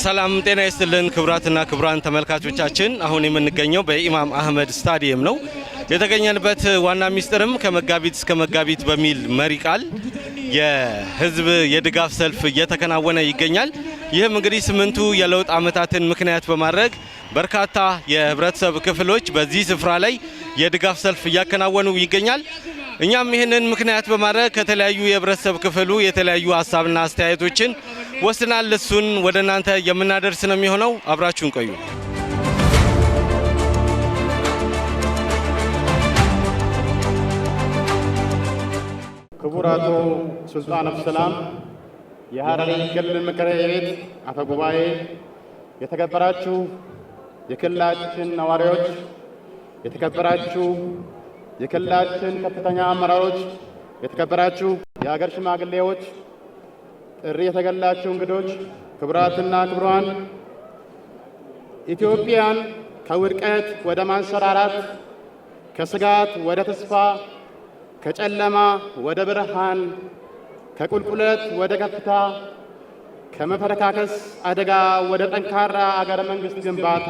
ሰላም ጤና ይስጥልን ክቡራትና ክቡራን ተመልካቾቻችን፣ አሁን የምንገኘው በኢማም አህመድ ስታዲየም ነው። የተገኘንበት ዋና ሚስጥርም ከመጋቢት እስከ መጋቢት በሚል መሪ ቃል የህዝብ የድጋፍ ሰልፍ እየተከናወነ ይገኛል። ይህም እንግዲህ 8ቱ የለውጥ ዓመታትን ምክንያት በማድረግ በርካታ የህብረተሰብ ክፍሎች በዚህ ስፍራ ላይ የድጋፍ ሰልፍ እያከናወኑ ይገኛል። እኛም ይህንን ምክንያት በማድረግ ከተለያዩ የህብረተሰብ ክፍሉ የተለያዩ ሀሳብና አስተያየቶችን ወስናል። እሱን ወደ እናንተ የምናደርስ ነው የሚሆነው። አብራችሁን ቆዩ። ክቡር አቶ ሱልጣን አብዱሰላም የሐረሪ ክልል ምክር ቤት አፈ ጉባኤ፣ የተከበራችሁ የክልላችን ነዋሪዎች፣ የተከበራችሁ የክልላችን ከፍተኛ አመራሮች፣ የተከበራችሁ የሀገር ሽማግሌዎች፣ ጥሪ የተገላችሁ እንግዶች፣ ክቡራትና ክቡራን፣ ኢትዮጵያን ከውድቀት ወደ ማንሰራራት፣ ከስጋት ወደ ተስፋ፣ ከጨለማ ወደ ብርሃን፣ ከቁልቁለት ወደ ከፍታ፣ ከመፈረካከስ አደጋ ወደ ጠንካራ አገረ መንግስት ግንባታ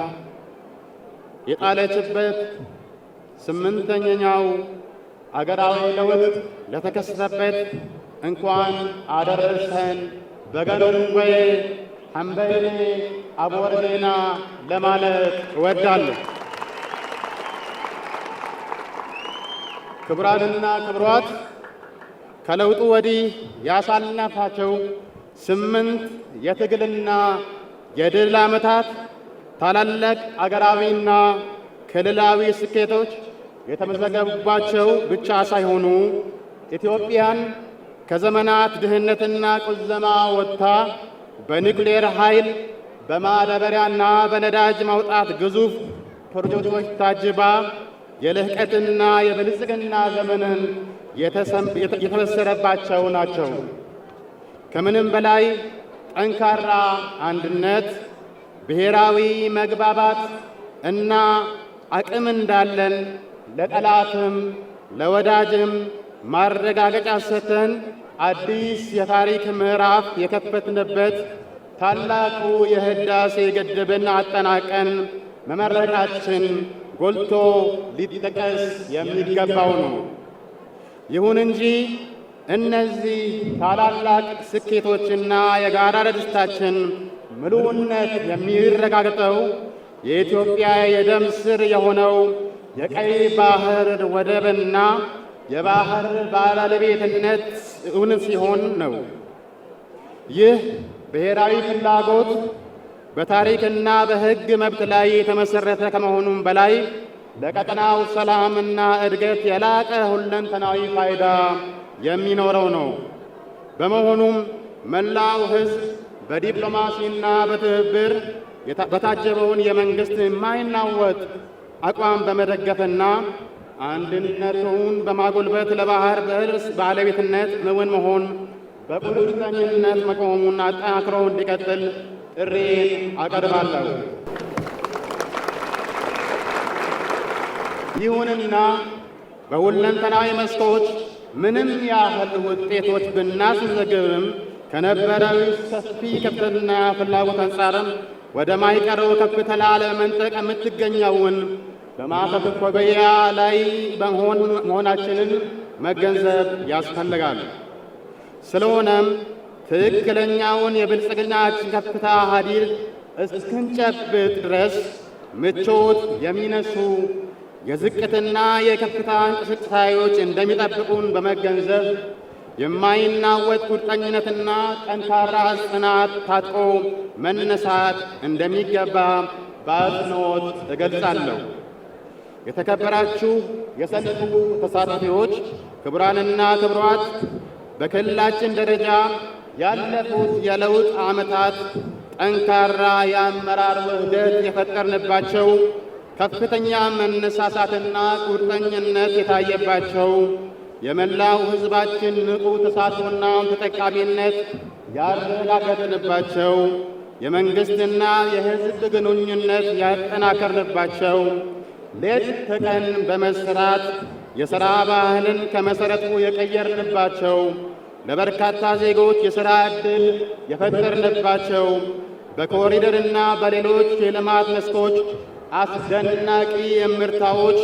የጣለችበት 8ኛው አገራዊ ለውጥ ለተከሰተበት እንኳን አደረሰን በገኑንጎዬ ሐምበይኔ አቦርዴና ለማለት እወዳለሁ። ክቡራንና ክቡራት፣ ከለውጡ ወዲህ ያሳለፋቸው 8 የትግልና የድል ዓመታት ታላላቅ አገራዊና ክልላዊ ስኬቶች የተመዘገቡባቸው ብቻ ሳይሆኑ ኢትዮጵያን ከዘመናት ድህነትና ቁዘማ ወጥታ በኒውክሌር ኃይል በማዳበሪያና በነዳጅ ማውጣት ግዙፍ ፕሮጀክቶች ታጅባ የልህቀትና የብልጽግና ዘመንን የተበሰረባቸው ናቸው። ከምንም በላይ ጠንካራ አንድነት፣ ብሔራዊ መግባባት እና አቅም እንዳለን ለጠላትም ለወዳጅም ማረጋገጫ ሰጥተን አዲስ የታሪክ ምዕራፍ የከፈትንበት ታላቁ የህዳሴ ግድብን አጠናቀን መመረቃችን ጎልቶ ሊጠቀስ የሚገባው ነው። ይሁን እንጂ እነዚህ ታላላቅ ስኬቶችና የጋራ ደስታችን ምሉዕነት የሚረጋገጠው የኢትዮጵያ የደም ስር የሆነው የቀይ ባህር ወደብና የባህር ባለቤትነት እውን ሲሆን ነው። ይህ ብሔራዊ ፍላጎት በታሪክና በሕግ መብት ላይ የተመሰረተ ከመሆኑም በላይ ለቀጠናው ሰላምና እድገት የላቀ ሁለንተናዊ ፋይዳ የሚኖረው ነው። በመሆኑም መላው ሕዝብ በዲፕሎማሲና በትብብር በታጀበውን የመንግስት የማይናወጥ አቋም በመደገፍና አንድነቱን በማጎልበት ለባህር በር ባለቤትነት እውን መሆን በቁርጠኝነት መቆሙን አጠናክሮ እንዲቀጥል ጥሪዬን አቀርባለሁ። ይሁንና በሁለንተናዊ መስኮች ምንም ያህል ውጤቶች ብናስመዘግብም ከነበረው ሰፊ ከፍተኛ ፍላጎት አንጻርም ወደ ማይቀረው ከፍታ ለመንጠቅ የምትገኘውን በማኮብኮቢያ ላይ መሆናችንን መገንዘብ ያስፈልጋል። ስለሆነም ትክክለኛውን የብልጽግናችን ከፍታ ሀዲድ እስክንጨብጥ ድረስ ምቾት የሚነሱ የዝቅትና የከፍታ እንቅስቃሴዎች እንደሚጠብቁን በመገንዘብ የማይናወጥ ቁርጠኝነትና ጠንካራ ጽናት ታጥቆ መነሳት እንደሚገባ በአጽንኦት እገልጻለሁ። የተከበራችሁ የሰልፉ ተሳታፊዎች፣ ክቡራንና ክቡራት፣ በክልላችን ደረጃ ያለፉት የለውጥ ዓመታት ጠንካራ የአመራር ውህደት የፈጠርንባቸው፣ ከፍተኛ መነሳሳትና ቁርጠኝነት የታየባቸው፣ የመላው ሕዝባችን ንቁ ተሳትፎና ተጠቃሚነት ያረጋገጥንባቸው፣ የመንግሥትና የሕዝብ ግንኙነት ያጠናከርንባቸው፣ ሌት ተቀን በመስራት የሥራ ባህልን ከመሠረቱ የቀየርንባቸው፣ ለበርካታ ዜጎች የሥራ ዕድል የፈጠርንባቸው በኮሪደርና በሌሎች የልማት መስኮች አስደናቂ እምርታዎች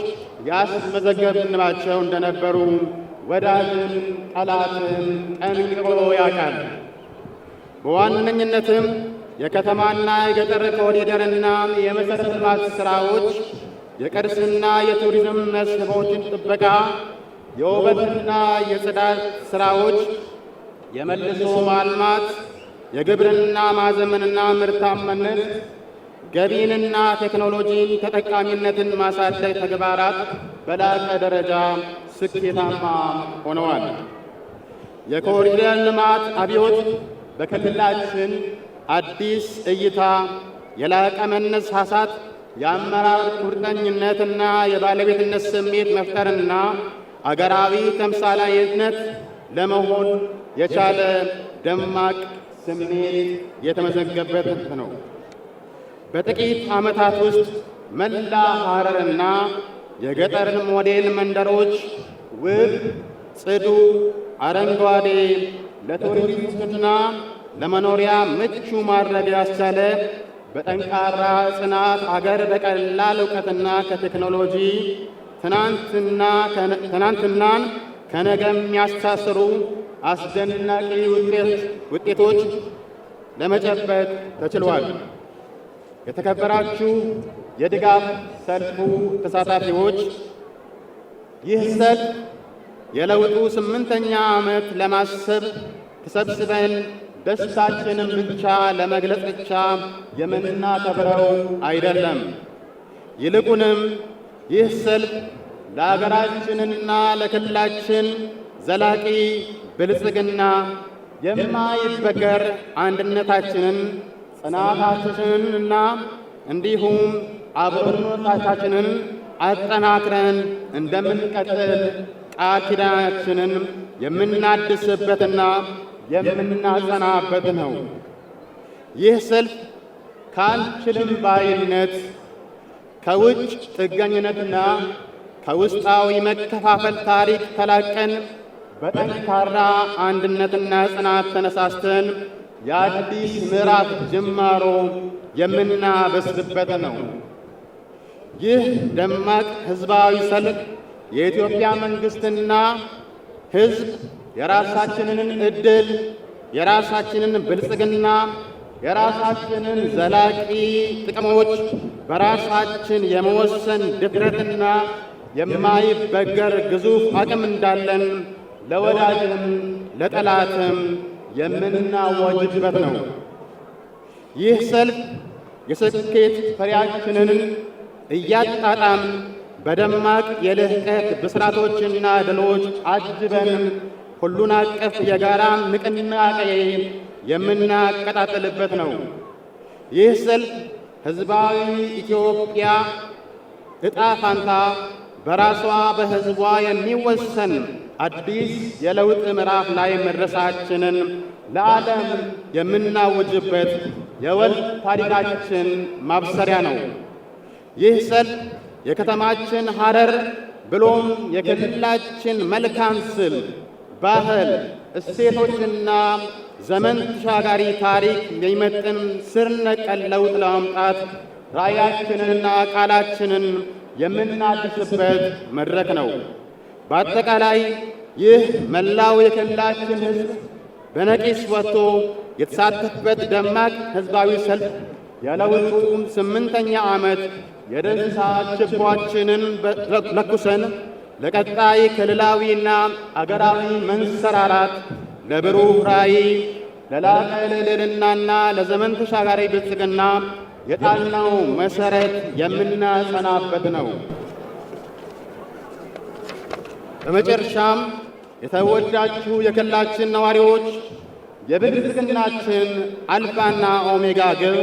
ያስመዘገብንባቸው እንደነበሩ ወዳጅም ጠላትም ጠንቅቆ ያውቃል። በዋነኝነትም የከተማና የገጠር ኮሪደርና የመሠረተ ልማት ሥራዎች፣ የቅርስና የቱሪዝም መስህቦችን ጥበቃ፣ የውበትና የጽዳት ሥራዎች፣ የመልሶ ማልማት፣ የግብርና ማዘመንና ምርታማነት፣ ገቢንና ቴክኖሎጂን ተጠቃሚነትን ማሳደግ ተግባራት በላቀ ደረጃ ስኬታማ ሆነዋል። የኮሪደር ልማት አብዮት በክልላችን አዲስ እይታ፣ የላቀ መነሳሳት፣ የአመራር ቁርጠኝነትና የባለቤትነት ስሜት መፍጠርና አገራዊ ተምሳሌትነት ለመሆን የቻለ ደማቅ ስሜት የተመዘገበበት ነው። በጥቂት ዓመታት ውስጥ መላ ሐረርና የገጠርን ሞዴል መንደሮች ውብ፣ ጽዱ፣ አረንጓዴ ለቱሪስትና ለመኖሪያ ምቹ ማድረግ ያስቻለ በጠንካራ ጽናት አገር በቀላል እውቀትና ከቴክኖሎጂ ትናንትናን ከነገም የሚያስተሳስሩ አስደናቂ ውጤቶች ለመጨበጥ ተችሏል። የተከበራችሁ የድጋፍ ሰልፉ ተሳታፊዎች፣ ይህ ሰልፍ የለውጡ 8ኛ ዓመት ለማሰብ ተሰብስበን ደስታችንን ብቻ ለመግለጽ ብቻ የምናከብረው አይደለም። ይልቁንም ይህ ሰልፍ ለአገራችንና ለክልላችን ዘላቂ ብልጽግና የማይበገር አንድነታችንን፣ ጽናታችንንና እንዲሁም አብሮነታችንን አጠናክረን እንደምንቀጥል ቃል ኪዳናችንን የምናድስበትና የምናጸናበት ነው። ይህ ሰልፍ ከአልችልም ባይነት፣ ከውጭ ጥገኝነትና ከውስጣዊ መከፋፈል ታሪክ ተላቀን በጠንካራ አንድነትና ጽናት ተነሳስተን የአዲስ ምዕራፍ ጅማሮ የምናበስርበት ነው። ይህ ደማቅ ሕዝባዊ ሰልፍ የኢትዮጵያ መንግሥትና ሕዝብ የራሳችንን ዕድል፣ የራሳችንን ብልጽግና፣ የራሳችንን ዘላቂ ጥቅሞች በራሳችን የመወሰን ድፍረትና የማይበገር ግዙፍ አቅም እንዳለን ለወዳጅም ለጠላትም የምናወጅበት ነው። ይህ ሰልፍ የስኬት ፍሬያችንን እያጣጣም በደማቅ የልህቀት ብስራቶችና ድሎች አጅበን ሁሉን አቀፍ የጋራ ንቅናቄ የምናቀጣጥልበት ነው። ይህ ሰልፍ ሕዝባዊ ኢትዮጵያ ዕጣ ፋንታ በራሷ በሕዝቧ የሚወሰን አዲስ የለውጥ ምዕራፍ ላይ መድረሳችንን ለዓለም የምናውጅበት የወል ታሪካችን ማብሰሪያ ነው። ይህ ሰልፍ የከተማችን ሐረር ብሎም የክልላችን መልካም ስም፣ ባህል፣ እሴቶችና ዘመን ተሻጋሪ ታሪክ የሚመጥን ስር ነቀል ለውጥ ለማምጣት ራዕያችንንና ቃላችንን የምናድስበት መድረክ ነው። በአጠቃላይ ይህ መላው የክልላችን ሕዝብ በነቂስ ወጥቶ የተሳተፈበት ደማቅ ሕዝባዊ ሰልፍ የለውጡ 8ኛ ዓመት የደስታ ችቦአችንን ለኩሰን ለቀጣይ ክልላዊና አገራዊ መንሰራራት፣ ለብሩህ ራዕይ፣ ለላቀ ልዕልናና ለዘመን ተሻጋሪ ብልጽግና የጣልነው መሠረት የምናጸናበት ነው። በመጨረሻም የተወዳችሁ የክልላችን ነዋሪዎች፣ የብልጽግናችን አልፋና ኦሜጋ ግብ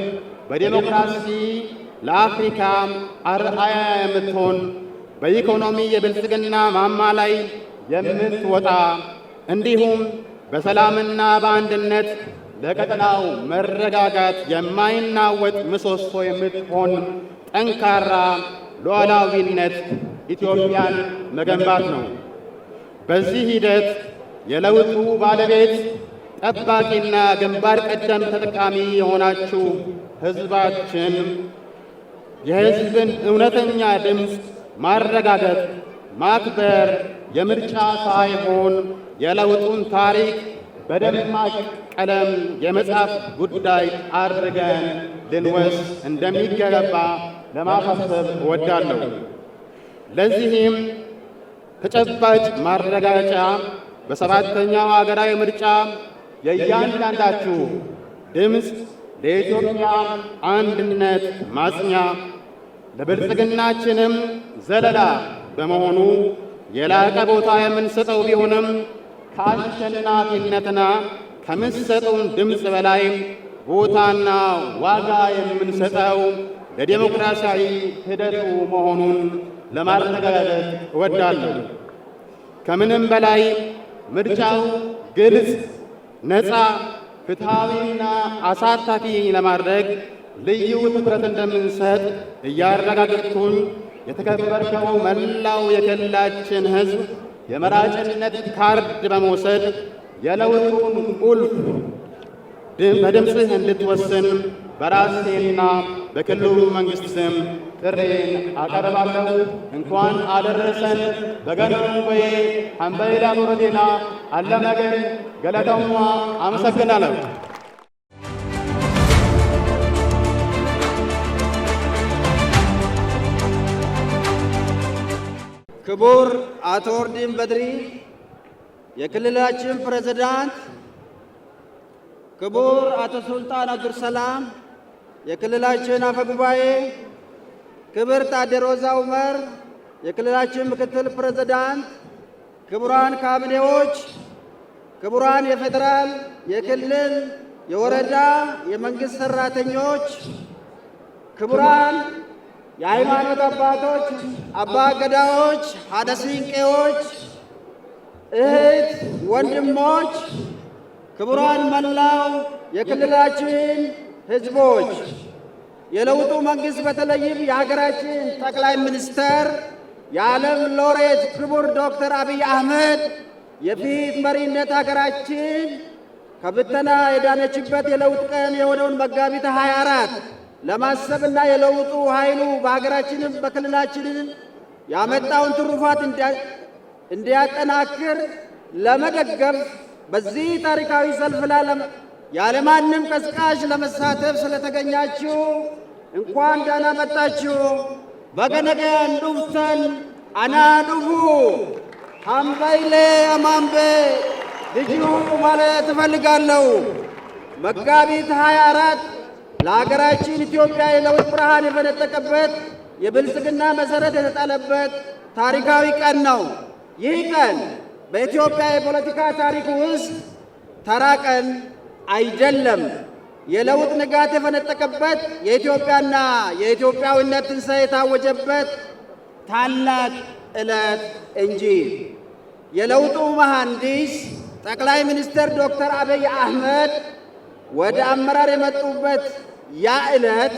በዴሞክራሲ ለአፍሪካ አርአያ የምትሆን በኢኮኖሚ የብልጽግና ማማ ላይ የምትወጣ እንዲሁም በሰላምና በአንድነት ለቀጠናው መረጋጋት የማይናወጥ ምሰሶ የምትሆን ጠንካራ ሉዓላዊነት ኢትዮጵያን መገንባት ነው። በዚህ ሂደት የለውጡ ባለቤት ጠባቂና ግንባር ቀደም ተጠቃሚ የሆናችሁ ሕዝባችን የሕዝብን እውነተኛ ድምፅ ማረጋገጥ፣ ማክበር የምርጫ ሳይሆን የለውጡን ታሪክ በደማቅ ቀለም የመጻፍ ጉዳይ አድርገን ልንወስድ እንደሚገባ ለማሳሰብ እወዳለሁ። ለዚህም ተጨባጭ ማረጋገጫ በሰባተኛው ሀገራዊ ምርጫ የእያንዳንዳችሁ ድምፅ ለኢትዮጵያ አንድነት ማጽኛ ለብልጽግናችንም ዘለላ በመሆኑ የላቀ ቦታ የምንሰጠው ቢሆንም ከአሸናፊነትና ከምንሰጠውን ድምፅ በላይ ቦታና ዋጋ የምንሰጠው ለዴሞክራሲያዊ ሂደቱ መሆኑን ለማረጋገጥ እወዳለሁ። ከምንም በላይ ምርጫው ግልጽ፣ ነፃ፣ ፍትሐዊና አሳታፊ ለማድረግ ልዩ ትኩረት እንደምንሰጥ እያረጋገጥኩኝ የተከበርከው መላው የክልላችን ሕዝብ የመራጭነት ካርድ በመውሰድ የለውጡን ቁልፍ በድምፅህ እንድትወስን በራሴና በክልሉ መንግሥት ስም ጥሬን አቀርባለሁ። እንኳን አደረሰን። በገነኑ በዬ ሀምበይዳ ኑረቴና አለመገን ገለተማ አመሰግናለሁ። ክቡር አቶ ኦርዲን በድሪ የክልላችን ፕሬዝዳንት፣ ክቡር አቶ ሱልጣን አብዱልሰላም የክልላችን አፈ ጉባኤ፣ ክብርት አደ ሮዛ ኡመር የክልላችን ምክትል ፕሬዝዳንት፣ ክቡራን ካቢኔዎች፣ ክቡራን የፌዴራል፣ የክልል፣ የወረዳ የመንግስት ሰራተኞች፣ ክቡራን የሃይማኖት አባቶች፣ አባ ገዳዎች፣ ሀደ ሲንቄዎች፣ እህት ወንድሞች፣ ክቡራን መላው የክልላችን ህዝቦች፣ የለውጡ መንግስት በተለይም የሀገራችን ጠቅላይ ሚኒስተር የዓለም ሎሬት ክቡር ዶክተር አብይ አህመድ የፊት መሪነት ሀገራችን ከብተና የዳነችበት የለውጥ ቀን የሆነውን መጋቢት 24 ለማሰብና የለውጡ ኃይሉ በሀገራችንም በክልላችንም ያመጣውን ትሩፋት እንዲያጠናክር ለመደገፍ በዚህ ታሪካዊ ሰልፍ ላይ ያለማንም ቀስቃሽ ለመሳተፍ ስለተገኛችሁ እንኳን ደህና መጣችሁ። በገነገ እንዱፍተን አናዱፉ ሀምበይሌ አማምቤ ልዩ ማለት እፈልጋለሁ። መጋቢት 24 ለሀገራችን ኢትዮጵያ የለውጥ ብርሃን የፈነጠቀበት የብልጽግና መሰረት የተጣለበት ታሪካዊ ቀን ነው። ይህ ቀን በኢትዮጵያ የፖለቲካ ታሪክ ውስጥ ተራ ቀን አይደለም። የለውጥ ንጋት የፈነጠቀበት የኢትዮጵያና የኢትዮጵያዊነት ትንሣኤ የታወጀበት ታላቅ ዕለት እንጂ። የለውጡ መሐንዲስ ጠቅላይ ሚኒስትር ዶክተር አብይ አህመድ ወደ አመራር የመጡበት ያ ዕለት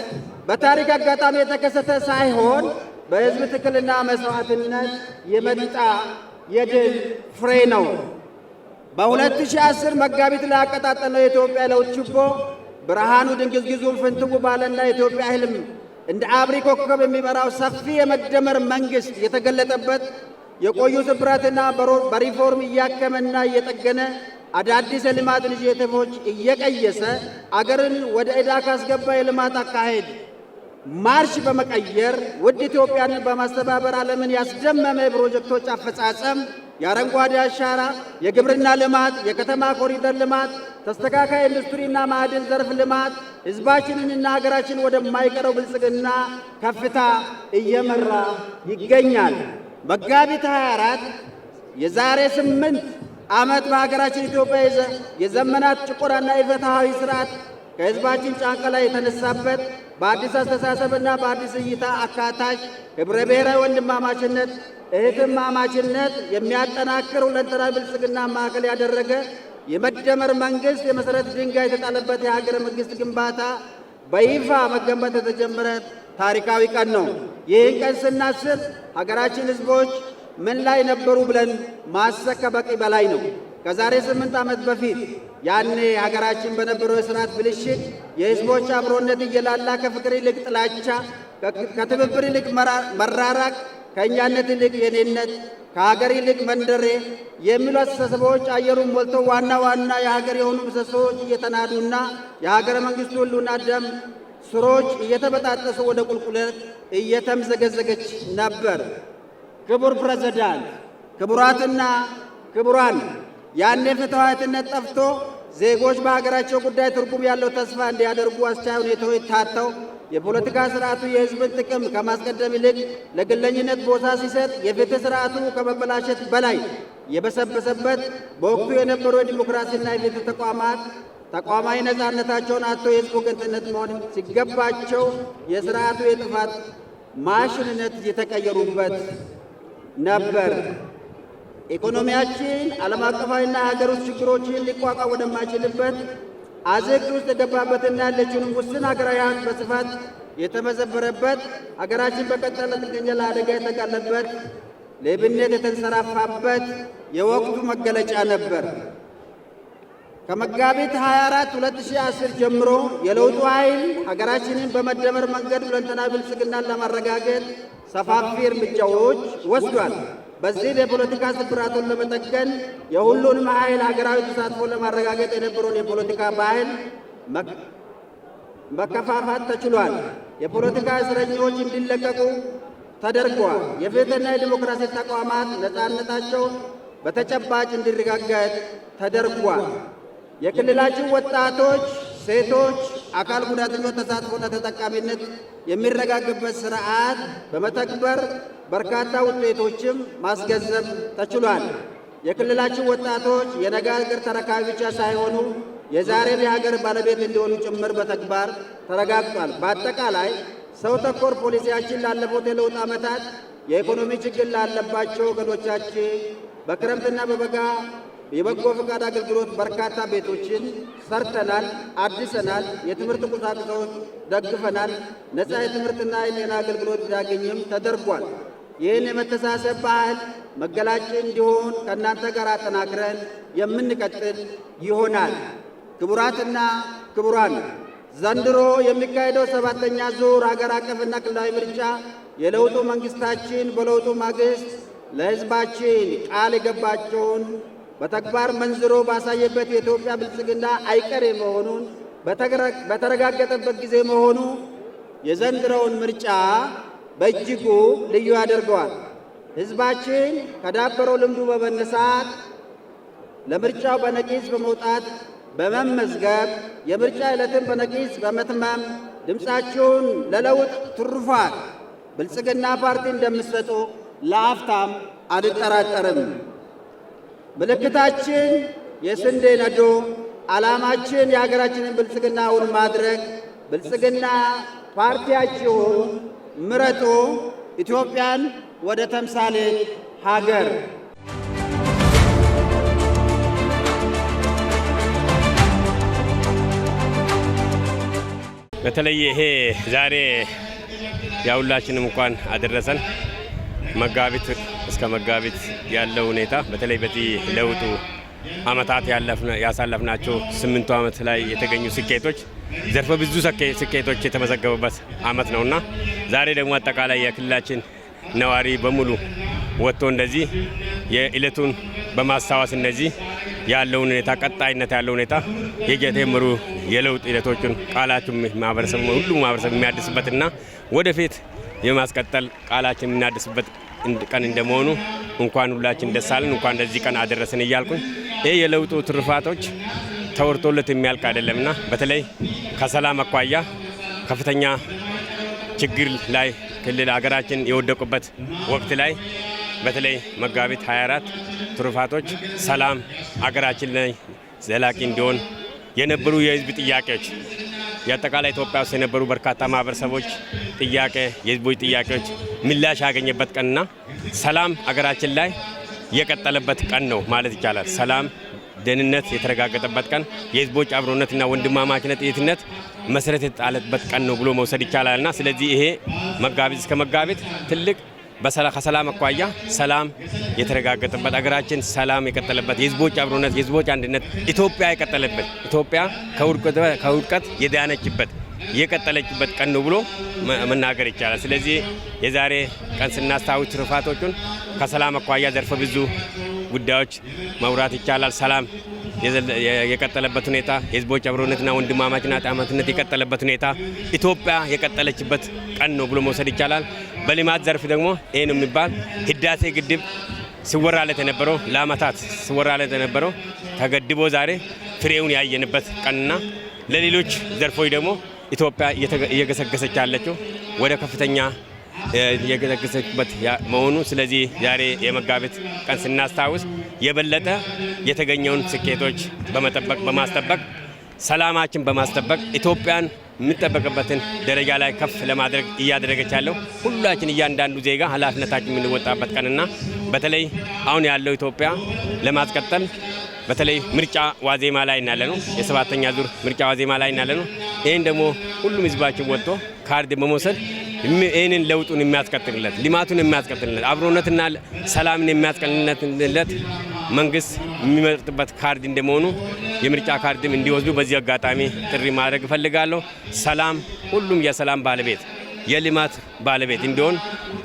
በታሪክ አጋጣሚ የተከሰተ ሳይሆን በሕዝብ ትግልና መስዋዕትነት የመጣ የድል ፍሬ ነው። በ2010 መጋቢት ላይ ያቀጣጠለው የኢትዮጵያ ለውጥ ችቦ ብርሃኑ ድንግዝግዙን ፍንትው ባለና የኢትዮጵያ ህልም እንደ አብሪ ኮከብ የሚበራው ሰፊ የመደመር መንግስት የተገለጠበት የቆዩ ስብራትና በሪፎርም እያከመና እየጠገነ አዳዲስ የልማት ኢኒሼቲቮች እየቀየሰ አገርን ወደ ዕዳ ካስገባ የልማት አካሄድ ማርሽ በመቀየር ውድ ኢትዮጵያን በማስተባበር ዓለምን ያስደመመ ፕሮጀክቶች አፈጻጸም፣ የአረንጓዴ አሻራ፣ የግብርና ልማት፣ የከተማ ኮሪደር ልማት፣ ተስተካካይ ኢንዱስትሪና ማዕድን ዘርፍ ልማት ህዝባችንንና ሀገራችን ወደማይቀረው ብልጽግና ከፍታ እየመራ ይገኛል። መጋቢት 24 የዛሬ 8 ዓመት በሀገራችን ኢትዮጵያ የዘመናት ጭቆናና ኢፍትሐዊ ስርዓት ከህዝባችን ጫንቃ ላይ የተነሳበት በአዲስ አስተሳሰብና በአዲስ እይታ አካታች ህብረ ብሔራዊ ወንድማማችነት እህትማማችነት የሚያጠናክር ሁለንተናዊ ብልጽግና ማዕከል ያደረገ የመደመር መንግስት የመሰረት ድንጋይ የተጣለበት የሀገረ መንግስት ግንባታ በይፋ መገንባት የተጀመረ ታሪካዊ ቀን ነው። ይህን ቀን ስናስብ ሀገራችን ህዝቦች ምን ላይ ነበሩ ብለን ማሰብ ከበቂ በላይ ነው። ከዛሬ 8 ዓመት በፊት ያኔ ሀገራችን በነበረው የስርዓት ብልሽት የህዝቦች አብሮነት እየላላ ከፍቅር ይልቅ ጥላቻ፣ ከትብብር ይልቅ መራራቅ፣ ከእኛነት ይልቅ የኔነት፣ ከሀገር ይልቅ መንደሬ የሚሉ አስተሳሰቦች አየሩን ሞልተው ዋና ዋና የሀገር የሆኑ ምሰሶዎች እየተናዱና የሀገረ መንግስቱ ሁሉና ደም ስሮች እየተበጣጠሱ ወደ ቁልቁለት እየተምዘገዘገች ነበር። ክቡር ፕሬዝዳንት፣ ክቡራትና ክቡራን፣ ያኔ ፍትሐዊነት ጠፍቶ ዜጎች በሀገራቸው ጉዳይ ትርጉም ያለው ተስፋ እንዲያደርጉ አስቻይ ሁኔታዎች ታተው የፖለቲካ ስርዓቱ የህዝብን ጥቅም ከማስቀደም ይልቅ ለግለኝነት ቦታ ሲሰጥ የፍትህ ስርዓቱ ከመበላሸት በላይ የበሰበሰበት በወቅቱ የነበሩ የዲሞክራሲና የፍትህ ተቋማት ተቋማዊ ነፃነታቸውን አጥተው የህዝብ ወገንተኝነት መሆን ሲገባቸው የስርዓቱ የጥፋት ማሽንነት የተቀየሩበት ነበር። ኢኮኖሚያችን ዓለም አቀፋዊና ሀገር ውስጥ ችግሮችን ሊቋቋም ወደማይችልበት አዘቅት ውስጥ የገባበትና ያለችውን ውስን ሀገራዊ ሀብት በስፋት የተመዘበረበት ሀገራችን በቀጠለ ጥገኛ ለአደጋ የተጋለጠበት ሌብነት የተንሰራፋበት የወቅቱ መገለጫ ነበር። ከመጋቢት 24 2010 ጀምሮ የለውጡ ኃይል ሀገራችንን በመደመር መንገድ ሁለንተናዊ ብልጽግናን ለማረጋገጥ ሰፋፊ እርምጃዎች ወስዷል። በዚህ የፖለቲካ ስብራቱን ለመጠገን የሁሉንም ኃይል ሀገራዊ ተሳትፎ ለማረጋገጥ የነበረውን የፖለቲካ ባህል መከፋፋት ተችሏል። የፖለቲካ እስረኞች እንዲለቀቁ ተደርጓል። የፍትህና የዲሞክራሲ ተቋማት ነፃነታቸው በተጨባጭ እንዲረጋገጥ ተደርጓል። የክልላችን ወጣቶች፣ ሴቶች፣ አካል ጉዳተኞች ተሳትፎና ተጠቃሚነት የሚረጋገጥበት ስርዓት በመተግበር በርካታ ውጤቶችም ማስገንዘብ ተችሏል። የክልላችን ወጣቶች የነገ ሀገር ተረካቢ ብቻ ሳይሆኑ የዛሬም የሀገር ባለቤት እንዲሆኑ ጭምር በተግባር ተረጋግጧል። በአጠቃላይ ሰው ተኮር ፖሊሲያችን ላለፉት የለውጥ ዓመታት የኢኮኖሚ ችግር ላለባቸው ወገኖቻችን በክረምትና በበጋ የበጎ ፈቃድ አገልግሎት በርካታ ቤቶችን ሰርተናል፣ አድሰናል፣ የትምህርት ቁሳቁሶች ደግፈናል፣ ነፃ የትምህርትና የጤና አገልግሎት እንዲያገኝም ተደርጓል። ይህን የመተሳሰብ ባህል መገለጫ እንዲሆን ከእናንተ ጋር አጠናክረን የምንቀጥል ይሆናል። ክቡራትና ክቡራን፣ ዘንድሮ የሚካሄደው 7ኛ ዙር ሀገር አቀፍና ክልላዊ ምርጫ የለውጡ መንግስታችን በለውጡ ማግስት ለሕዝባችን ቃል የገባቸውን በተግባር መንዝሮ ባሳየበት የኢትዮጵያ ብልጽግና አይቀሬ መሆኑን በተረጋገጠበት ጊዜ መሆኑ የዘንድሮውን ምርጫ በእጅጉ ልዩ ያደርገዋል። ሕዝባችን ከዳበረው ልምዱ በመነሳት ለምርጫው በነቂስ በመውጣት በመመዝገብ የምርጫ ዕለትን በነቂስ በመትመም ድምፃችሁን ለለውጥ ትሩፋት ብልጽግና ፓርቲ እንደምትሰጡ ለአፍታም አልጠራጠርም። ምልክታችን የስንዴ ነዶ፣ ዓላማችን የሀገራችንን ብልጽግናውን ማድረግ። ብልጽግና ፓርቲያችሁን ምረጡ። ኢትዮጵያን ወደ ተምሳሌት ሀገር በተለይ ይሄ ዛሬ ያውላችንም እንኳን አደረሰን። መጋቢት እስከ መጋቢት ያለው ሁኔታ በተለይ በዚህ ለውጡ አመታት ያሳለፍናቸው 8 ዓመት ላይ የተገኙ ስኬቶች ዘርፈ ብዙ ስኬቶች የተመዘገቡበት አመት ነውና ዛሬ ደግሞ አጠቃላይ የክልላችን ነዋሪ በሙሉ ወጥቶ እንደዚህ የዕለቱን በማስታወስ እንደዚህ ያለውን ሁኔታ ቀጣይነት ያለው ሁኔታ የጀመሩ የለውጥ ሂደቶችን ቃላችን ማህበረሰብ ሁሉ ማህበረሰብ የሚያድስበትና ወደፊት የማስቀጠል ቃላችን የምናድስበት ቀን እንደመሆኑ እንኳን ሁላችን ደስ አለን፣ እንኳን እንደዚህ ቀን አደረሰን እያልኩኝ ይሄ የለውጡ ትሩፋቶች ተወርቶለት የሚያልቅ አይደለምና በተለይ ከሰላም አኳያ ከፍተኛ ችግር ላይ ክልል ሀገራችን የወደቁበት ወቅት ላይ በተለይ መጋቢት 24 ትሩፋቶች ሰላም ሀገራችን ላይ ዘላቂ እንዲሆን የነበሩ የህዝብ ጥያቄዎች የአጠቃላይ ኢትዮጵያ ውስጥ የነበሩ በርካታ ማህበረሰቦች ጥያቄ የህዝቦች ጥያቄዎች ምላሽ ያገኘበት ቀንና ሰላም ሀገራችን ላይ የቀጠለበት ቀን ነው ማለት ይቻላል። ሰላም፣ ደህንነት የተረጋገጠበት ቀን፣ የህዝቦች አብሮነትና ወንድማማችነት እህትነት መሰረት የተጣለበት ቀን ነው ብሎ መውሰድ ይቻላልና ስለዚህ ይሄ መጋቢት እስከ መጋቢት ትልቅ ከሰላም አኳያ ሰላም የተረጋገጠበት አገራችን ሰላም የቀጠለበት የህዝቦች አብሮነት የህዝቦች አንድነት ኢትዮጵያ የቀጠለበት ኢትዮጵያ ከውድቀት የዳነችበት የቀጠለችበት ቀን ነው ብሎ መናገር ይቻላል። ስለዚህ የዛሬ ቀን ስናስታውስ ትሩፋቶቹን ከሰላም አኳያ ዘርፈ ብዙ ጉዳዮች ማውራት ይቻላል። ሰላም የቀጠለበት ሁኔታ የህዝቦች አብሮነትና ወንድማማችነት የቀጠለበት ሁኔታ ኢትዮጵያ የቀጠለችበት ቀን ነው ብሎ መውሰድ ይቻላል። በልማት ዘርፍ ደግሞ ይሄን የሚባል ህዳሴ ግድብ ሲወራለት የነበረው ለአመታት ሲወራለት የነበረው ተገድቦ ዛሬ ፍሬውን ያየንበት ቀንና ለሌሎች ዘርፎች ደግሞ ኢትዮጵያ እየገሰገሰች ያለችው ወደ ከፍተኛ የገሰገሰችበት መሆኑ ስለዚህ ዛሬ የመጋቢት ቀን ስናስታውስ የበለጠ የተገኘውን ስኬቶች በማስጠበቅ ሰላማችን በማስጠበቅ ኢትዮጵያን የሚጠበቅበትን ደረጃ ላይ ከፍ ለማድረግ እያደረገች ያለው ሁላችን እያንዳንዱ ዜጋ ኃላፊነታችን የምንወጣበት ቀንና በተለይ አሁን ያለው ኢትዮጵያ ለማስቀጠል በተለይ ምርጫ ዋዜማ ላይ እናለ ነው። የሰባተኛ ዙር ምርጫ ዋዜማ ላይ እናለ ነው። ይሄን ደግሞ ሁሉም ህዝባችን ወጥቶ ካርድ በመውሰድ ይሄንን ለውጡን የሚያስቀጥልለት ልማቱን የሚያስቀጥልለት አብሮነትና ሰላምን የሚያስቀጥልለት መንግስት የሚመርጥበት ካርድ እንደመሆኑ የምርጫ ካርድም እንዲወስዱ በዚህ አጋጣሚ ጥሪ ማድረግ እፈልጋለሁ። ሰላም ሁሉም የሰላም ባለቤት የልማት ባለቤት እንዲሆን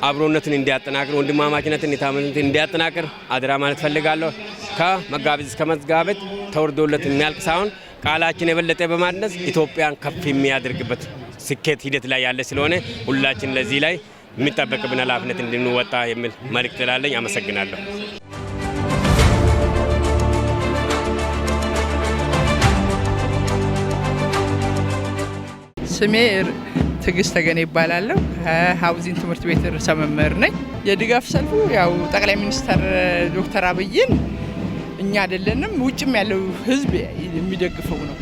አብሮነትን እንዲያጠናክር ወንድማማችነትን የታመኑትን እንዲያጠናክር አደራ ማለት እፈልጋለሁ። ከመጋቢት እስከ መጋቢት ተወርዶለት የሚያልቅ ሳይሆን ቃላችን የበለጠ በማድነስ ኢትዮጵያን ከፍ የሚያደርግበት ስኬት ሂደት ላይ ያለ ስለሆነ ሁላችን ለዚህ ላይ የሚጠበቅብን ኃላፊነት እንድንወጣ የሚል መልእክት ላለኝ አመሰግናለሁ። ስሜ ትግስት ተገኔ ይባላለሁ። ሃውዚንግ ትምህርት ቤት ርዕሰ መምህር ነኝ። የድጋፍ ሰልፉ ያው ጠቅላይ ሚኒስትር ዶክተር አብይን እኛ አይደለንም ውጭም ያለው ህዝብ የሚደግፈው ነው።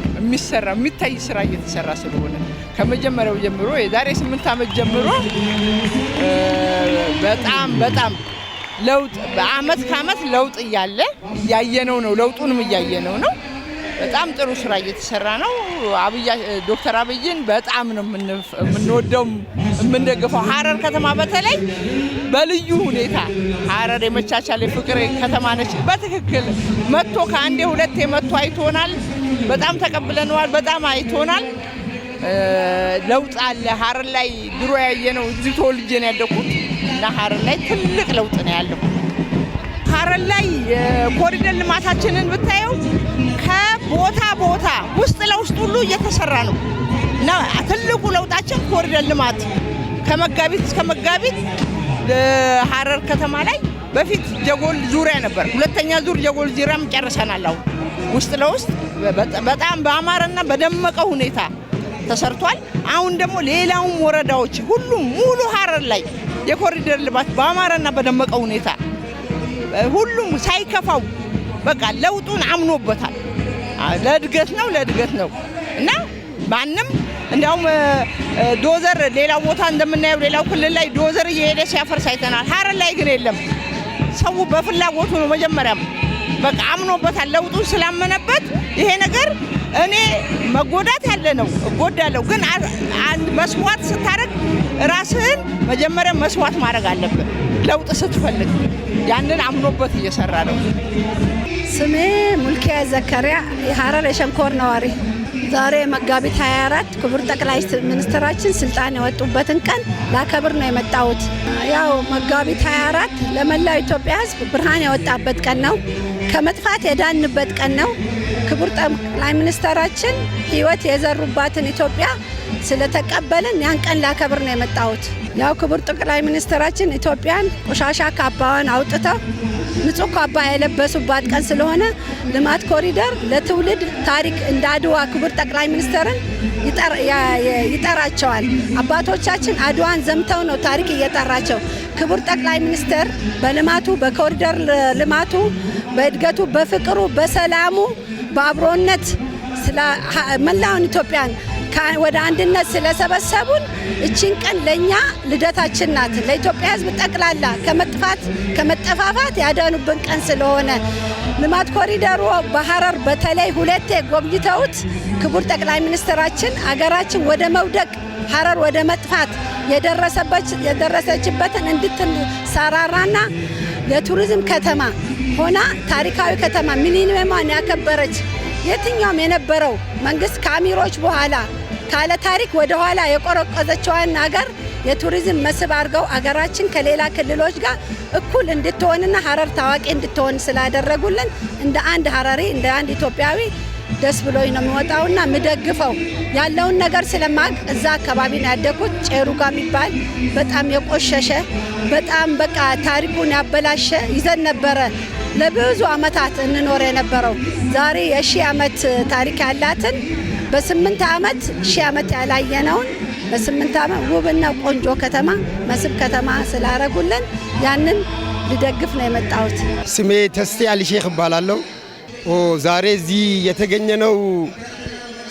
የሚታይ ስራ እየተሰራ ስለሆነ ከመጀመሪያው ጀምሮ የዛሬ 8 ዓመት ጀምሮ በጣም ለውጥ በአመት ከአመት ለውጥ እያየነው ነው። ለውጡንም እያየነው ነው። በጣም ጥሩ ስራ እየተሰራ ነው። ዶክተር አብይን በጣም ነው የምንወደው የምንደግፈው። ሀረር ከተማ በተለይ በልዩ ሁኔታ ሀረር የመቻቻል የፍቅር ከተማ ነች። በትክክል መጥቶ ከአንዴ ሁለቴ መጥቶ አይቶናል። በጣም ተቀብለነዋል። በጣም አይቶናል። ለውጥ አለ ሀረር ላይ። ድሮ ያየነው እዚህ ተወልጄ ነው ያደኩት እና ሀረር ላይ ትልቅ ለውጥ ነው ያለው። ሀረር ላይ የኮሪደር ልማታችንን ብታየው ከቦታ ውስጥ ለውስጥ ሁሉ እየተሰራ ነው እና ትልቁ ለውጣችን ኮሪደር ልማት ከመጋቢት እስከ መጋቢት ሀረር ከተማ ላይ በፊት ጀጎል ዙሪያ ነበር። ሁለተኛ ዙር ጀጎል ዙሪያም ጨርሰናል። አሁን ውስጥ ለውስጥ በጣም በአማረና በደመቀ ሁኔታ ተሰርቷል። አሁን ደግሞ ሌላውም ወረዳዎች ሁሉም ሙሉ ሀረር ላይ የኮሪደር ልማት በአማረና በደመቀ ሁኔታ ሁሉም ሳይከፋው በቃ ለውጡን አምኖበታል። ለእድገት ነው እና ማንም እንዲያውም ዶዘር ሌላው ቦታ እንደምናየው ሌላው ክልል ላይ ዶዘር እየሄደ ሲያፈርስ አይተናል። ሀረር ላይ ግን የለም። ሰው በፍላጎቱ ነው መጀመሪያም በቃ አምኖበታል። ለውጡን ስላመነበት ይሄ ነገር እኔ መጎዳት ያለ ነው እጎዳለሁ፣ ግን አንድ መስዋዕት ስታረግ ራስህን መጀመሪያ መስዋዕት ማድረግ አለብህ። ለውጥ ስትፈልግ ያንን አምኖበት እየሰራ ነው። ስሜ ሙልኪያ ዘከሪያ የሀረር የሸንኮር ነዋሪ። ዛሬ መጋቢት 24 ክቡር ጠቅላይ ሚኒስትራችን ስልጣን የወጡበትን ቀን ላከብር ነው የመጣሁት። ያው መጋቢት 24 ለመላው ኢትዮጵያ ሕዝብ ብርሃን የወጣበት ቀን ነው። ከመጥፋት የዳንበት ቀን ነው። ክቡር ጠቅላይ ሚኒስትራችን ህይወት የዘሩባትን ኢትዮጵያ ስለተቀበልን ያን ቀን ላከብር ነው የመጣሁት። ያው ክቡር ጠቅላይ ሚኒስትራችን ኢትዮጵያን ቆሻሻ ካባዋን አውጥተው ንጹህ ካባ የለበሱባት ቀን ስለሆነ ልማት ኮሪደር ለትውልድ ታሪክ እንዳድዋ ክቡር ጠቅላይ ሚኒስትርን ይጠራቸዋል። አባቶቻችን አድዋን ዘምተው ነው ታሪክ እየጠራቸው። ክቡር ጠቅላይ ሚኒስትር በልማቱ በኮሪደር ልማቱ በእድገቱ በፍቅሩ በሰላሙ በአብሮነት መላውን ኢትዮጵያን ወደ አንድነት ስለሰበሰቡን እቺን ቀን ለኛ ልደታችን ናት። ለኢትዮጵያ ሕዝብ ጠቅላላ ከመጠፋፋት ያዳኑብን ቀን ስለሆነ ልማት ኮሪደሩ በሀረር በተለይ ሁለቴ ጎብኝተውት ክቡር ጠቅላይ ሚኒስትራችን አገራችን ወደ መውደቅ ሀረር ወደ መጥፋት የደረሰችበትን እንድትሰራራና የቱሪዝም ከተማ ሆና ታሪካዊ ከተማ ሚሊኒየሟን ያከበረች የትኛውም የነበረው መንግስት ከአሚሮች በኋላ ካለ ታሪክ ወደ ኋላ የቆረቆዘችዋን ሀገር የቱሪዝም መስህብ አድርገው አገራችን ከሌላ ክልሎች ጋር እኩል እንድትሆንና ሀረር ታዋቂ እንድትሆን ስላደረጉልን እንደ አንድ ሀረሪ እንደ አንድ ኢትዮጵያዊ ደስ ብሎኝ ነው የምወጣውና ምደግፈው ያለውን ነገር ስለማቅ እዛ አካባቢ ነው ያደኩት። ጨሩጋ የሚባል በጣም የቆሸሸ በጣም በቃ ታሪኩን ያበላሸ ይዘን ነበረ ለብዙ አመታት እንኖር የነበረው። ዛሬ የ1000 ዓመት ታሪክ ያላትን በ8 ዓመት 1000 ዓመት ያላየነውን በ8 ዓመት ውብና ቆንጆ ከተማ መስህብ ከተማ ስላረጉልን ያንን ልደግፍ ነው የመጣሁት። ስሜ ተስቴ አሊ ሼክ እባላለሁ። ዛሬ እዚህ የተገኘነው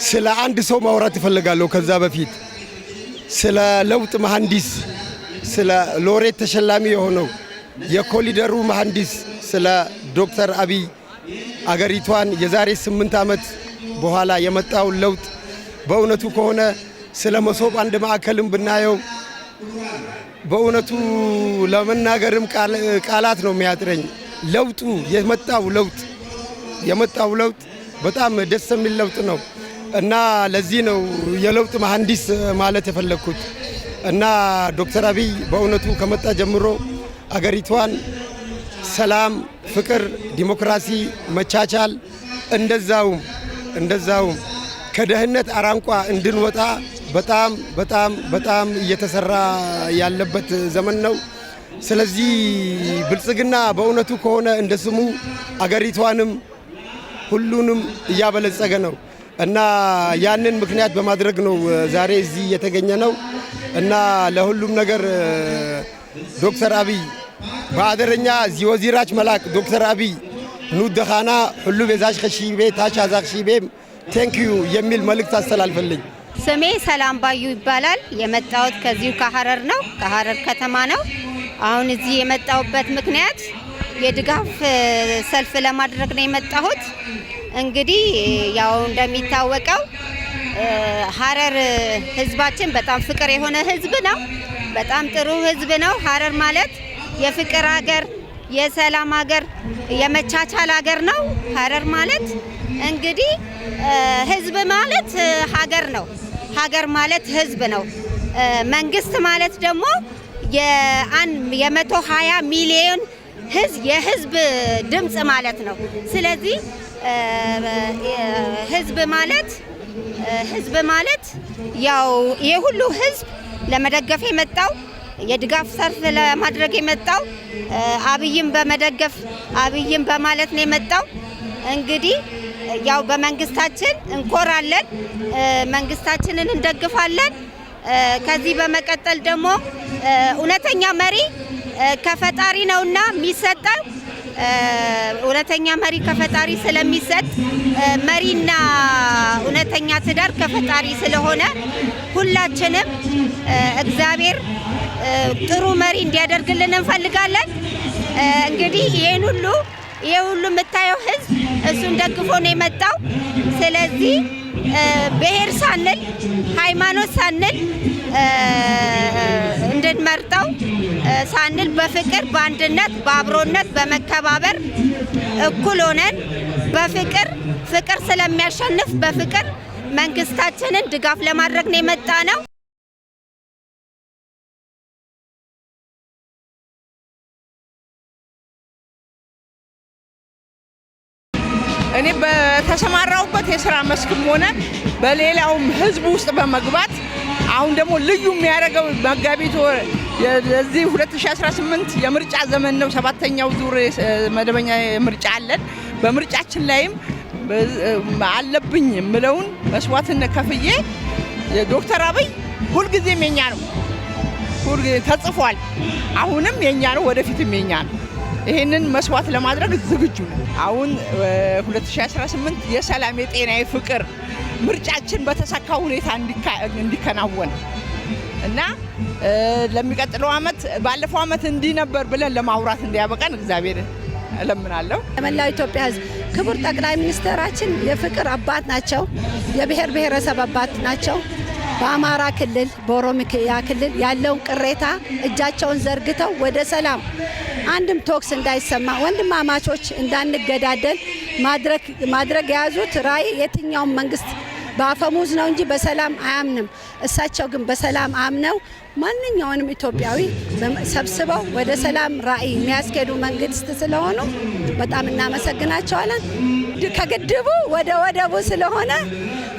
ስለ አንድ ሰው ማውራት እፈልጋለሁ። ከዛ በፊት ስለ ለውጥ መሐንዲስ ስለ ሎሬት ተሸላሚ የሆነው የኮሊደሩ መሐንዲስ ስለ ዶክተር አብይ አገሪቷን የዛሬ 8 ዓመት በኋላ የመጣው ለውጥ በእውነቱ ከሆነ ስለ መሶብ አንድ ማዕከልም ብናየው በእውነቱ ለመናገርም ቃላት ነው የሚያጥረኝ። ለውጡ የመጣው ለውጥ በጣም ደስ የሚል ለውጥ ነው እና ለዚህ ነው የለውጥ መሐንዲስ ማለት የፈለኩት እና ዶክተር አብይ በእውነቱ ከመጣ ጀምሮ አገሪቷን ሰላም፣ ፍቅር፣ ዲሞክራሲ፣ መቻቻል እንደዛውም ከደህንነት አራንቋ እንድንወጣ በጣም እየተሰራ ያለበት ዘመን ነው። ስለዚህ ብልጽግና በእውነቱ ከሆነ እንደ ስሙ አገሪቷንም ሁሉንም እያበለጸገ ነው እና ያንን ምክንያት በማድረግ ነው ዛሬ እዚህ የተገኘ ነው እና ለሁሉም ነገር ዶክተር አብይ በአደረኛ እዚ ወዚራች መላክ ዶክተር አብይ ኑደኻና ሁሉ ቤዛሽ ኸሺቤ ታች አዛኽሺቤም ቴንክዩ የሚል መልእክት አስተላልፈልኝ። ስሜ ሰላም ባዩ ይባላል። የመጣሁት ከዚሁ ከሀረር ነው፣ ከሀረር ከተማ ነው። አሁን እዚህ የመጣሁበት ምክንያት የድጋፍ ሰልፍ ለማድረግ ነው የመጣሁት። እንግዲህ ያው እንደሚታወቀው ሀረር ህዝባችን በጣም ፍቅር የሆነ ህዝብ ነው። በጣም ጥሩ ህዝብ ነው። ሀረር ማለት የፍቅር ሀገር፣ የሰላም ሀገር፣ የመቻቻል ሀገር ነው። ሀረር ማለት እንግዲህ ህዝብ ማለት ሀገር ነው። ሀገር ማለት ህዝብ ነው። መንግስት ማለት ደግሞ የ120 ሚሊዮን የህዝብ ድምጽ ማለት ነው። ስለዚህ ህዝብ ማለት ያው የሁሉ ህዝብ ለመደገፍ የመጣው የድጋፍ ሰልፍ ለማድረግ የመጣው አብይን በመደገፍ አብይን በማለት ነው የመጣው። እንግዲህ ያው በመንግስታችን እንኮራለን፣ መንግስታችንን እንደግፋለን። ከዚህ በመቀጠል ደግሞ እውነተኛ መሪ ከፈጣሪ ነውና የሚሰጠው እውነተኛ መሪ ከፈጣሪ ስለሚሰጥ መሪና እውነተኛ ትዳር ከፈጣሪ ስለሆነ ሁላችንም እግዚአብሔር ጥሩ መሪ እንዲያደርግልን እንፈልጋለን። እንግዲህ ይሄን ሁሉ የምታየው ህዝብ እሱን ደግፎ ነው የመጣው። ስለዚህ ብሔር ሳንል ሃይማኖት ሳንል እንድንመርጠው ሳንል በፍቅር በአንድነት በአብሮነት በመከባበር እኩል ሆነን ፍቅር ስለሚያሸንፍ በፍቅር መንግስታችንን ድጋፍ ለማድረግ ነው የመጣ ነው። እኔ በተሰማራውበት የስራ መስክም ሆነ በሌላውም ህዝብ ውስጥ በመግባት አሁን ደግሞ ልዩ የሚያደርገው መጋቢት ወር የዚህ 2018 የምርጫ ዘመን ነው። 7ኛው ዙር መደበኛ ምርጫ አለን። በምርጫችን ላይም አለብኝ ምለውን መስዋዕትነት ከፍዬ ዶክተር አብይ ሁልጊዜም የኛ ነው፣ ሁልጊዜ ተጽፏል። አሁንም የኛ ነው፣ ወደፊትም የኛ ነው። ይሄንን መስዋዕት ለማድረግ ዝግጁ ነው። አሁን 2018 የሰላም፣ የጤና፣ የፍቅር ምርጫችን በተሳካ ሁኔታ እንዲከናወን እና ለሚቀጥለው አመት ባለፈው አመት እንዲህ ነበር ብለን ለማውራት እንዲያበቃን እግዚአብሔር እለምናለሁ። ለመላው ኢትዮጵያ ህዝብ ክቡር ጠቅላይ ሚኒስትራችን የፍቅር አባት ናቸው፣ የብሔር ብሔረሰብ አባት ናቸው። በአማራ ክልል በኦሮሚያ ክልል ያለውን ቅሬታ እጃቸውን ዘርግተው ወደ ሰላም አንድም ቶክስ እንዳይሰማ ወንድማማቾች እንዳንገዳደል ማድረግ የያዙት ራዕይ የትኛውም መንግስት በአፈሙዝ ነው እንጂ በሰላም አያምንም። እሳቸው ግን በሰላም አምነው ማንኛውንም ኢትዮጵያዊ ሰብስበው ወደ ሰላም ራዕይ የሚያስኬዱ መንግስት ስለሆኑ በጣም እናመሰግናቸዋለን። ከግድቡ ወደ ወደቡ ስለሆነ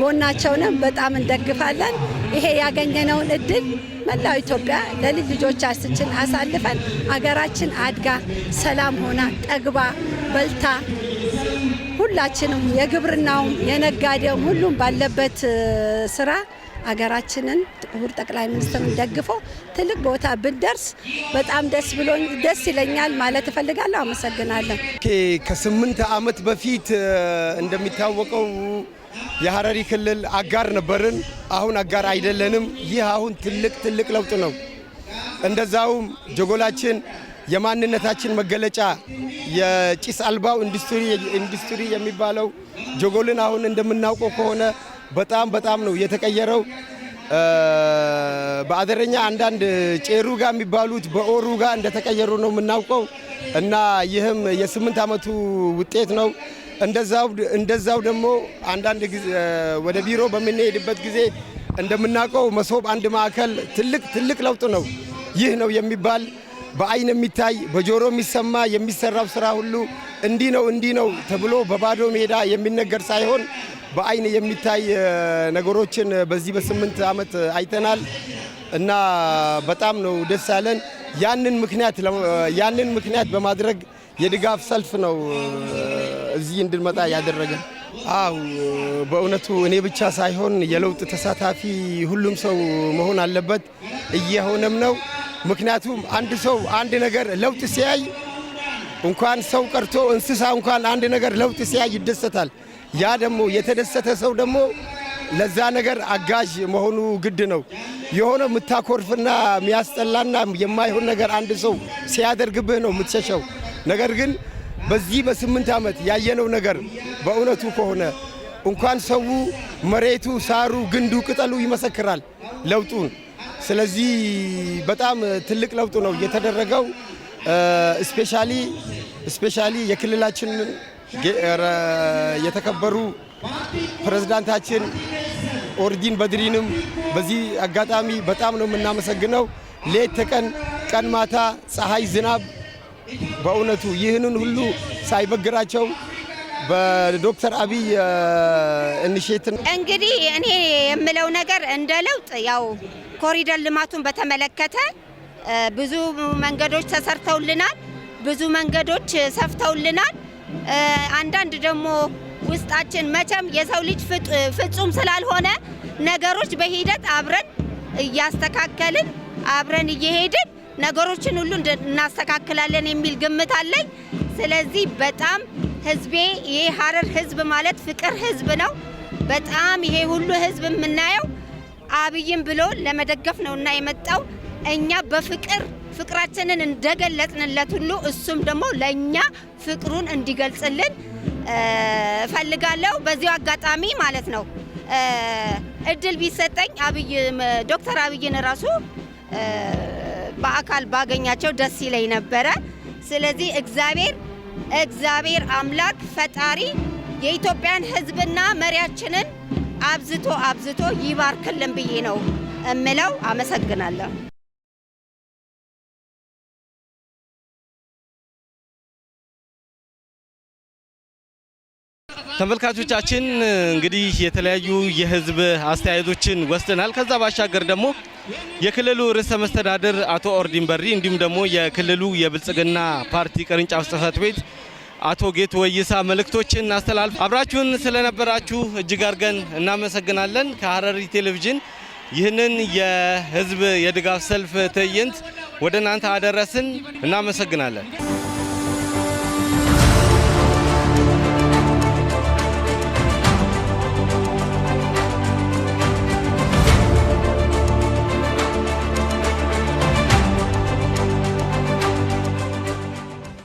ጎናቸውንም በጣም እንደግፋለን። ይሄ ያገኘነውን እድል መላው ኢትዮጵያ ለልጅ ልጆቻችን አሳልፈን አገራችን አድጋ ሰላም ሆና ጠግባ በልታ ሁላችንም የግብርናውም የነጋዴውም ሁሉም ባለበት ስራ አገራችንን ክቡር ጠቅላይ ሚኒስትሩን ደግፎ ትልቅ ቦታ ብንደርስ በጣም ደስ ይለኛል ማለት እፈልጋለሁ። አመሰግናለሁ። ከ8 ዓመት በፊት እንደሚታወቀው የሐረሪ ክልል አጋር ነበርን። አሁን አጋር አይደለንም። ይህ አሁን ትልቅ ለውጥ ነው። እንደዛውም ጀጎላችን የማንነታችን መገለጫ የጭስ አልባው ኢንዱስትሪ የሚባለው ጀጎልን አሁን እንደምናውቀው ከሆነ በጣም ነው የተቀየረው። በአደረኛ አንዳንድ ጬሩጋ የሚባሉት በኦሩጋ እንደተቀየሩ ነው የምናውቀው እና ይህም የ8 ዓመቱ ውጤት ነው። እንደዛው ደግሞ አንዳንድ ጊዜ ወደ ቢሮ በምንሄድበት ጊዜ እንደምናውቀው መሶብ አንድ ማዕከል ትልቅ ለውጥ ነው። ይህ ነው የሚባል በአይን የሚታይ በጆሮ የሚሰማ የሚሰራው ስራ ሁሉ እንዲህ ነው ተብሎ በባዶ ሜዳ የሚነገር ሳይሆን በአይን የሚታይ ነገሮችን በዚህ በ8 ዓመት አይተናል እና በጣም ነው ደስ ያለን። ያንን ምክንያት በማድረግ የድጋፍ ሰልፍ ነው እዚህ እንድንመጣ ያደረገን። አው በእውነቱ እኔ ብቻ ሳይሆን የለውጥ ተሳታፊ ሁሉም ሰው መሆን አለበት። እየሆነም ነው። ምክንያቱም አንድ ሰው አንድ ነገር ለውጥ ሲያይ እንኳን ሰው ቀርቶ እንስሳ እንኳን አንድ ነገር ለውጥ ሲያይ ይደሰታል። ያ ደግሞ የተደሰተ ሰው ደግሞ ለዛ ነገር አጋዥ መሆኑ ግድ ነው። የሆነ የምታኮርፍና የሚያስጠላና የማይሆን ነገር አንድ ሰው ሲያደርግብህ ነው የምትሸሸው። ነገር ግን በዚህ በ8 ዓመት ያየነው ነገር በእውነቱ ከሆነ እንኳን ሰው መሬቱ፣ ሳሩ፣ ግንዱ፣ ቅጠሉ ይመሰክራል ለውጡን። ስለዚህ በጣም ትልቅ ለውጥ ነው የተደረገው። ስፔሻሊ የክልላችን የተከበሩ ፕሬዝዳንታችን ኦርዲን በድሪንም በዚህ አጋጣሚ በጣም ነው የምናመሰግነው። ሌት ተቀን ቀን ማታ ፀሐይ ዝናብ በእውነቱ ይህንን ሁሉ ሳይበግራቸው በዶክተር አብይ ኢኒሼቲቭ እንግዲህ እኔ የምለው ነገር እንደ ለውጥ ያው ኮሪደር ልማቱን በተመለከተ ብዙ መንገዶች ተሰርተውልናል፣ ብዙ መንገዶች ሰፍተውልናል። አንዳንድ ደግሞ ውስጣችን መቼም የሰው ልጅ ፍጹም ስላልሆነ ነገሮች በሂደት አብረን እያስተካከልን አብረን እየሄድን ነገሮችን ሁሉ እናስተካክላለን የሚል ግምት አለኝ። ስለዚህ በጣም ህዝቤ ይሄ ሐረር ህዝብ ማለት ፍቅር ህዝብ ነው። በጣም ይሄ ሁሉ ህዝብ የምናየው አብይን ብሎ ለመደገፍ ነውና የመጣው እኛ ፍቅራችንን እንደገለጽንለት ሁሉ እሱም ደግሞ ለኛ ፍቅሩን እንዲገልጽልን ፈልጋለሁ። በዚሁ አጋጣሚ ማለት ነው እድል ቢሰጠኝ ዶክተር አብይን ራሱ በአካል ባገኛቸው ደስ ይለኝ ነበረ። ስለዚህ እግዚአብሔር አምላክ ፈጣሪ የኢትዮጵያን ህዝብና መሪያችንን አብዝቶ ይባርክልን ብዬ ነው እምለው። አመሰግናለሁ። ተመልካቾቻችን እንግዲህ የተለያዩ የህዝብ አስተያየቶችን ወስደናል። ከዛ ባሻገር ደግሞ የክልሉ ርዕሰ መስተዳድር አቶ ኦርዲን በድሪ እንዲሁም ደግሞ የክልሉ የብልጽግና ፓርቲ ቅርንጫፍ ጽህፈት ቤት አቶ ጌቱ ወይሳ መልእክቶችን አስተላልፍ። አብራችሁን ስለነበራችሁ እጅግ አድርገን እናመሰግናለን። ከሐረሪ ቴሌቪዥን ይህንን የህዝብ የድጋፍ ሰልፍ ትዕይንት ወደ እናንተ አደረስን። እናመሰግናለን።